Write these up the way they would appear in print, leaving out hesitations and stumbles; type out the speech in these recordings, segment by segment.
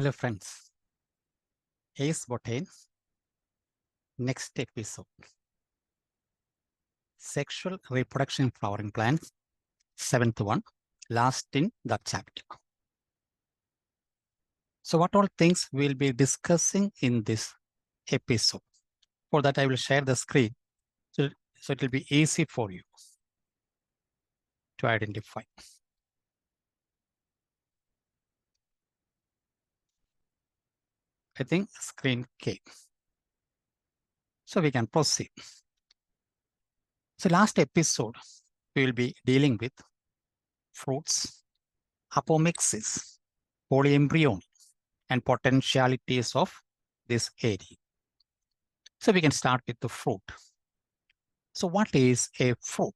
Hello friends, Ace Botany, next episode. Sexual Reproduction in Flowering Plants, 7th one, last in the chapter. So what all things we'll be discussing in this episode? For that I will share the screen, so it will be easy for you to identify. I think screen came. So we can proceed. So last episode, we will be dealing with fruits, apomixis, polyembryony, and potentialities of this area. So we can start with the fruit. So what is a fruit?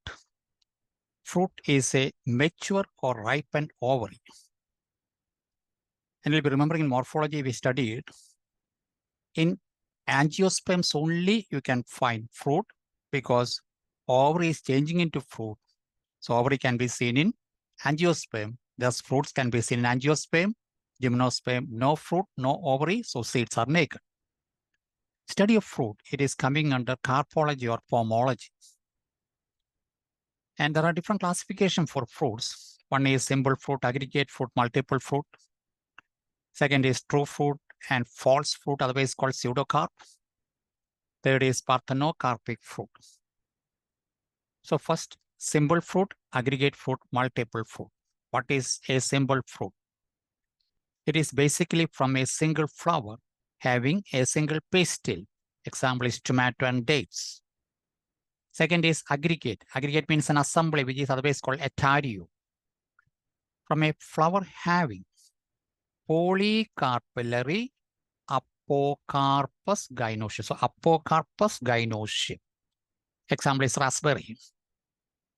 Fruit is a mature or ripened ovary. And you'll be remembering in morphology we studied, in angiosperms only you can find fruit because ovary is changing into fruit. So ovary can be seen in angiosperm. Thus fruits can be seen in angiosperm, gymnosperm, no fruit, no ovary, so seeds are naked. Study of fruit, it is coming under carpology or pomology. And there are different classifications for fruits. One is simple fruit, aggregate fruit, multiple fruit. Second is true fruit and false fruit, otherwise called pseudocarp. Third is parthenocarpic fruit. So first, simple fruit, aggregate fruit, multiple fruit. What is a simple fruit? It is basically from a single flower having a single pistil. Example is tomato and dates. Second is aggregate. Aggregate means an assembly, which is otherwise called atario. From a flower having polycarpillary apocarpus gynoecium. So apocarpus gynoecium. Example is raspberry.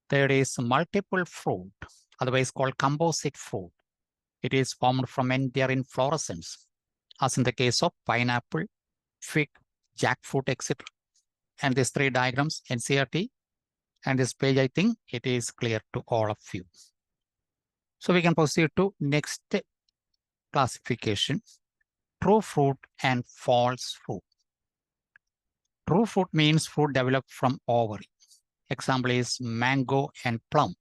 There is multiple fruit, otherwise called composite fruit. It is formed from entire inflorescence, as in the case of pineapple, fig, jackfruit, etc. And these three diagrams, NCERT, and this page, I think it is clear to all of you. So we can proceed to next classification, true fruit and false fruit. True fruit means fruit developed from ovary. Example is mango and plum.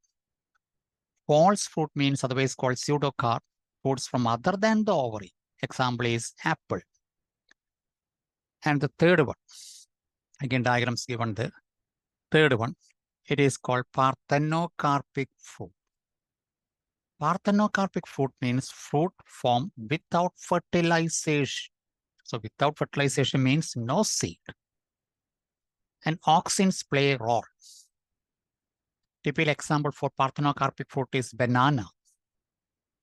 False fruit means otherwise called pseudocarp, fruits from other than the ovary. Example is apple. And the third one, again diagrams given there. Third one, it is called parthenocarpic fruit. Parthenocarpic fruit means fruit formed without fertilization. So without fertilization means no seed. And auxins play a role. Typical example for parthenocarpic fruit is banana.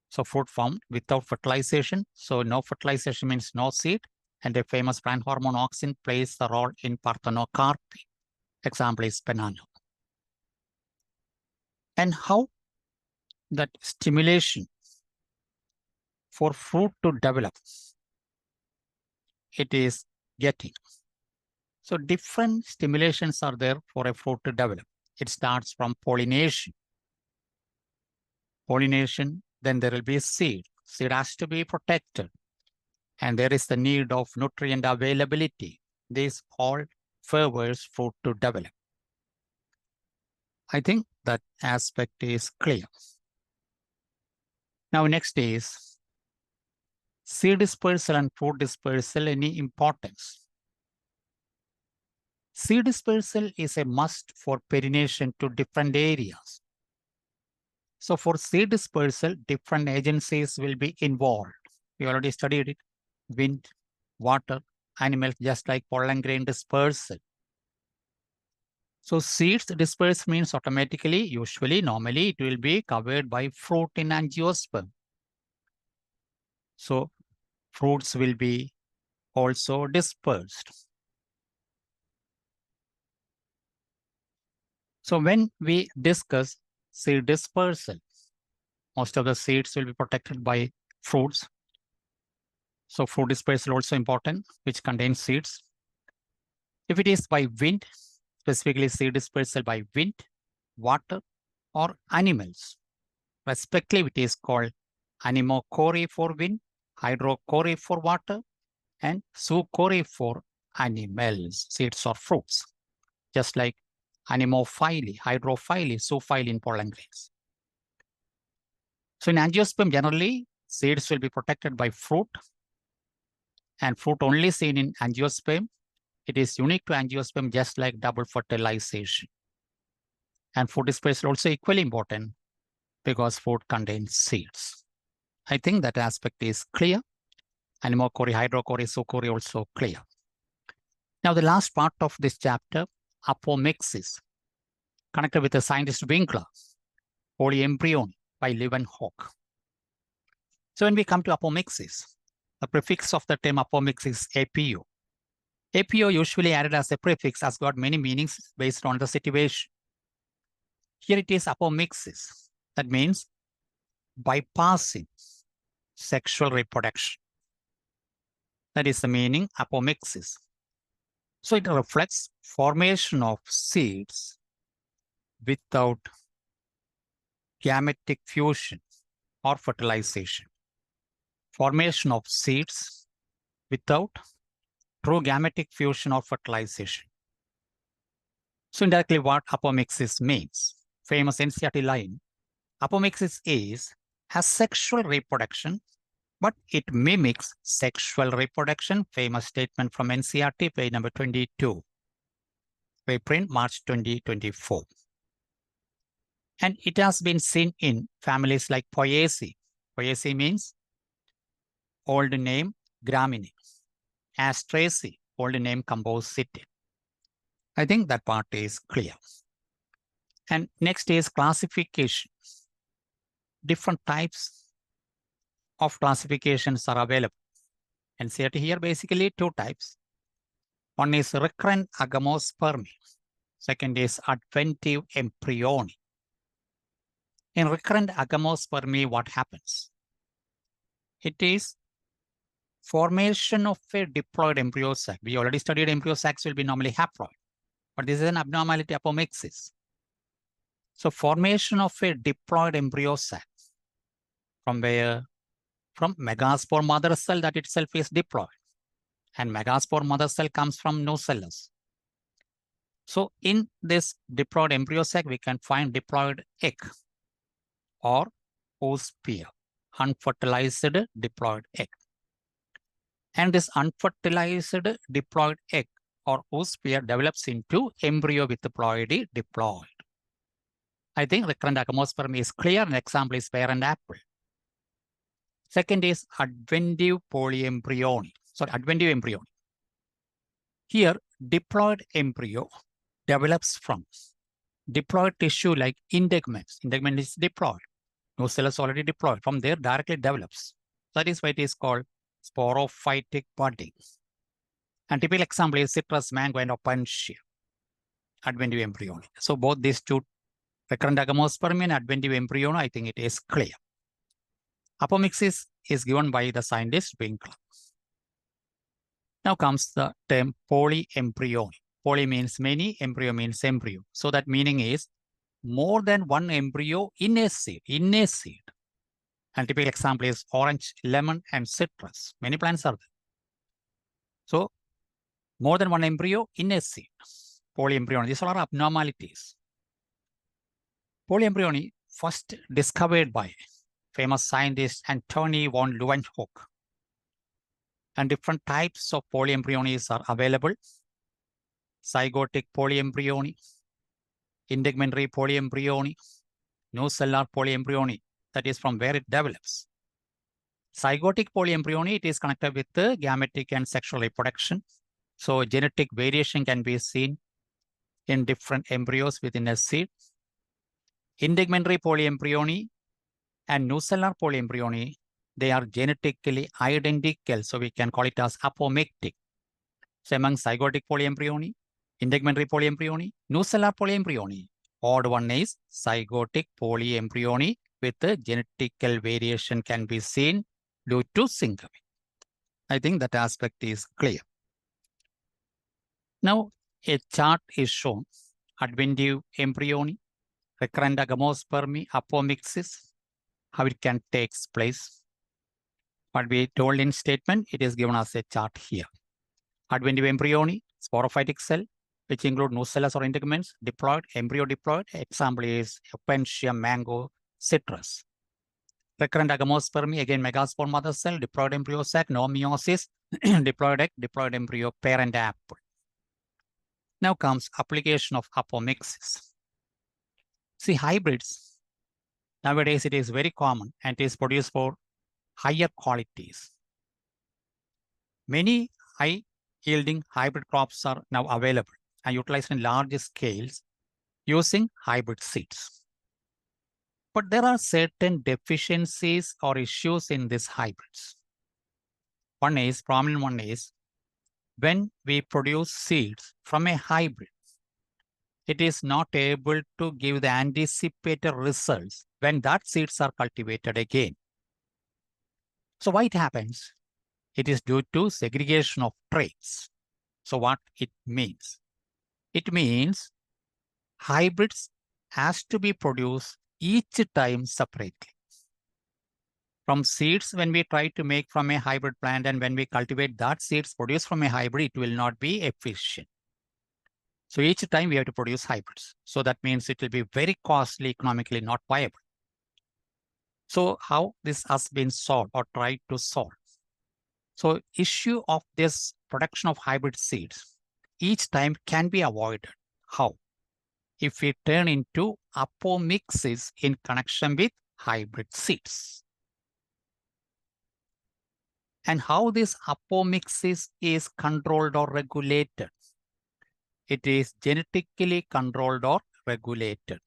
So fruit formed without fertilization. So no fertilization means no seed. And the famous plant hormone auxin plays the role in parthenocarpy. Example is banana. And how that stimulation for fruit to develop, it is getting. So different stimulations are there for a fruit to develop. It starts from pollination. Pollination, then there will be seed. Seed has to be protected. And there is the need of nutrient availability. This all favors fruit to develop. I think that aspect is clear. Now next is seed dispersal and fruit dispersal, any importance? Seed dispersal is a must for pollination to different areas. So for seed dispersal, different agencies will be involved. We already studied it. Wind, water, animals, just like pollen grain dispersal. So seeds dispersed means automatically, usually, normally, it will be covered by fruit in angiosperm. So fruits will be also dispersed. So when we discuss seed dispersal, most of the seeds will be protected by fruits. So fruit dispersal also important, which contains seeds. If it is by wind, specifically seed dispersal by wind, water, or animals, respectively, it is called anemochory for wind hydrochory for water, and zoochory for animals, seeds or fruits, just like anemophily, hydrophily, zoophily in pollen grains. So in angiosperm, generally, seeds will be protected by fruit, and fruit only seen in angiosperm. It is unique to angiosperm, just like double fertilization. And food is also equally important because food contains seeds. I think that aspect is clear. Anemochory, hydrochory, zoochory also clear. Now the last part of this chapter, apomixis, connected with the scientist Winkler, polyembryony by Leeuwenhoek. So when we come to apomixis, the prefix of the term apomix is APO. APO usually added as a prefix has got many meanings based on the situation. Here it is apomixis. That means bypassing sexual reproduction. That is the meaning apomixis. So it reflects formation of seeds without gametic fusion or fertilization. Formation of seeds without true gametic fusion or fertilization. So indirectly what apomixis means. Famous NCERT line, apomixis is asexual reproduction, but it mimics sexual reproduction. Famous statement from NCERT, page number 22. Reprint March 2024. And it has been seen in families like Poaceae. Poaceae means old name Gramineae. Asteraceae, old name Compositae. I think that part is clear. And next is classification. Different types of classifications are available. NCERT here basically two types. One is recurrent agamospermy. Second is adventive embryony. In recurrent agamospermy, what happens? It is formation of a diploid embryo sac. We already studied embryo sacs will be normally haploid, but this is an abnormality apomixis. So formation of a diploid embryo sac from where? From megaspore mother cell that itself is diploid. And megaspore mother cell comes from nucellus. So in this diploid embryo sac, we can find diploid egg or oosphere, unfertilized diploid egg. And this unfertilized diploid egg or oosphere develops into embryo with ploidy diploid. I think recurrent agamospermy is clear. An example is pear and apple. Second is adventive polyembryony. Sorry, adventive embryony. Here, diploid embryo develops from diploid tissue like integments. Integument is diploid. Nucellus already diploid. From there, directly develops. That is why it is called sporophytic budding. And typical example is citrus, mango, and opuntia. Adventive embryony. So both these two, recurrent agamospermy and adventive embryony, I think it is clear. Apomixis is given by the scientist Winkler. Now comes the term polyembryony. Poly means many, embryo means embryo. So that meaning is more than one embryo in a seed. And typical example is orange, lemon, and citrus. Many plants are there. So more than one embryo in a seed. Polyembryony. These are abnormalities. Polyembryony first discovered by famous scientist Antony von Leeuwenhoek. And different types of polyembryonies are available. Zygotic polyembryony, integumentary polyembryony, nucellular polyembryony, that is from where it develops. Zygotic polyembryony, it is connected with the gametic and sexual reproduction. So genetic variation can be seen in different embryos within a seed. Integumentary polyembryony and nucellular polyembryony, they are genetically identical. So we can call it as apomictic. So among zygotic polyembryony, integumentary polyembryony, nucellular polyembryony, odd one is zygotic polyembryony with the genetical variation can be seen due to synchrony. I think that aspect is clear. Now, a chart is shown. Adventive embryony, recurrent agamospermy, apomixis, how it can take place. What we told in statement, it is given as a chart here. Adventive embryony, sporophytic cell, which include nucellus or integuments, diploid, embryo diploid. Example is Opuntia, mango, citrus. Recurrent agamospermy, again megaspore mother cell, diploid embryo sac, no meiosis, diploid egg, diploid embryo, parent apple. Now comes application of apomixis. See, hybrids, nowadays it is very common and it is produced for higher qualities. Many high-yielding hybrid crops are now available and utilized in large scales using hybrid seeds. But there are certain deficiencies or issues in these hybrids. Prominent one is, when we produce seeds from a hybrid, it is not able to give the anticipated results when that seeds are cultivated again. So why it happens? It is due to segregation of traits. So what it means? It means hybrids has to be produced each time separately. From seeds, when we try to make from a hybrid plant and when we cultivate that seeds produced from a hybrid, it will not be efficient. So each time we have to produce hybrids. So that means it will be very costly, economically not viable. So how this has been solved or tried to solve? So issue of this production of hybrid seeds each time can be avoided. How? If we turn into apomixis in connection with hybrid seeds. And how this apomixis is controlled or regulated? It is genetically controlled or regulated.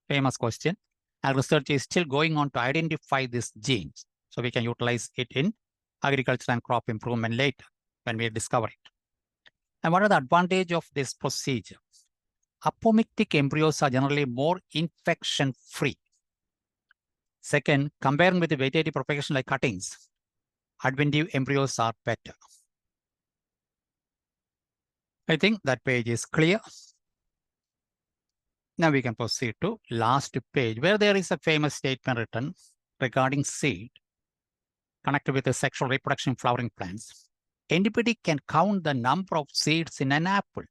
Famous question. And research is still going on to identify these genes. So we can utilize it in agriculture and crop improvement later when we discover it. And what are the advantages of this procedure? Apomictic embryos are generally more infection-free. Second, comparing with the vegetative propagation like cuttings, adventive embryos are better. I think that page is clear. Now we can proceed to last page, where there is a famous statement written regarding seed connected with the sexual reproduction flowering plants. Anybody can count the number of seeds in an apple,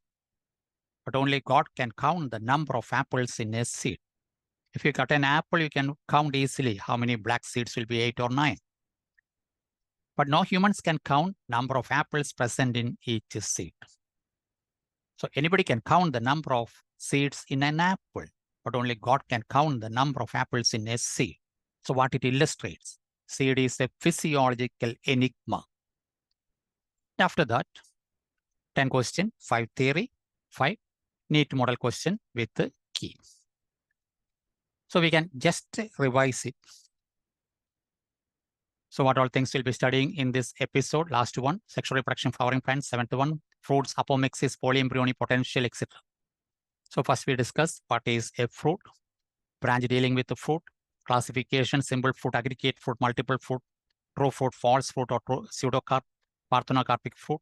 but only God can count the number of apples in a seed. If you cut an apple, you can count easily how many black seeds will be 8 or 9. But no humans can count number of apples present in each seed. So anybody can count the number of seeds in an apple, but only God can count the number of apples in a seed. So what it illustrates, seed is a physiological enigma. After that, 10 question, 5 theory, 5 NEET model question with the key. So we can just revise it. So what all things we'll be studying in this episode? Last one, sexual reproduction flowering plants. 7th one, fruits, apomixis, polyembryony, potential, etc. So first we discuss what is a fruit, branch dealing with the fruit, classification, simple fruit, aggregate fruit, multiple fruit, true fruit, false fruit, or pseudocarp, parthenocarpic fruit,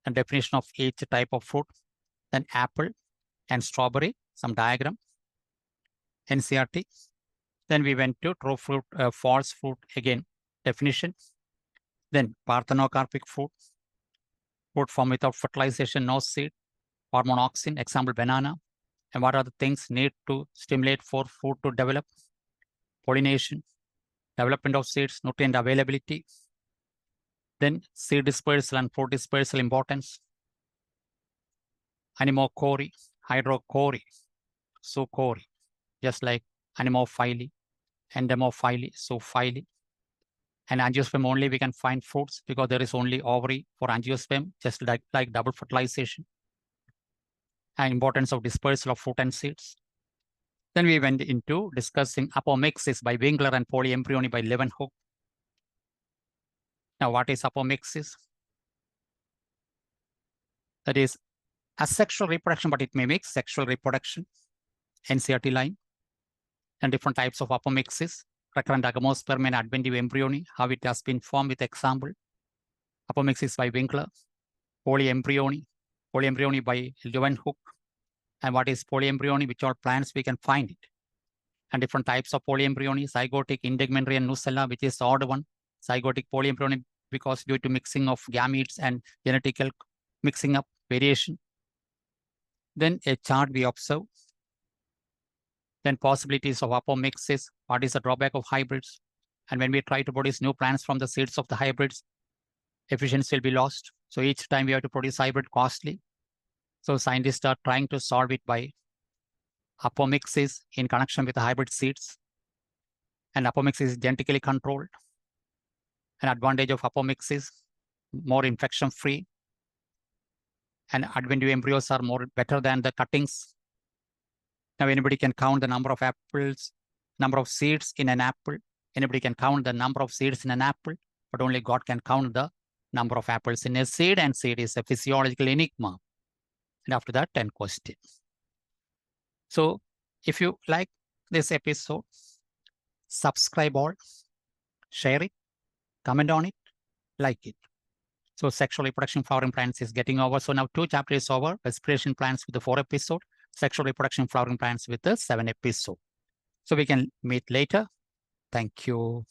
and definition of each type of fruit. Then apple and strawberry, some diagram, NCERT. Then we went to true fruit, false fruit, again, definition. Then parthenocarpic fruit, fruit formed without fertilization, no seed, hormone auxin, example banana. And what are the things need to stimulate for fruit to develop? Pollination, development of seeds, nutrient availability. Then seed dispersal and fruit dispersal importance. Anemochory, hydrochory, zoochory, just like anemophily, endomophily, zoophily. And angiosperm only we can find fruits because there is only ovary for angiosperm, just like double fertilization. And importance of dispersal of fruit and seeds. Then we went into discussing apomixis by Winkler and polyembryony by Leeuwenhoek. Now, what is apomixis? That is asexual reproduction, but it mimics sexual reproduction, NCERT line, and different types of apomixis, recurrent agamosperm and adventive embryony, how it has been formed with example, apomixis by Winkler, polyembryony by Leeuwenhoek, and what is polyembryony, which all plants we can find it, and different types of polyembryony, zygotic, integumentary, and nucella, which is the odd one, zygotic polyembryonic because due to mixing of gametes and genetical mixing up variation. Then a chart we observe. Then possibilities of apomixis. What is the drawback of hybrids? And when we try to produce new plants from the seeds of the hybrids, efficiency will be lost. So each time we have to produce hybrid, costly. So scientists are trying to solve it by apomixis in connection with the hybrid seeds. And apomixis is genetically controlled. An advantage of apomixis, more infection-free. And adventitious embryos are better than the cuttings. Now anybody can count the number of apples, number of seeds in an apple. Anybody can count the number of seeds in an apple, but only God can count the number of apples in a seed, and seed is a physiological enigma. And after that, 10 questions. So if you like this episode, subscribe all, share it, comment on it, like it. So sexual reproduction flowering plants is getting over. So now 2 chapters over, respiration plants with the 4 episode, sexual reproduction flowering plants with the 7 episode. So we can meet later. Thank you.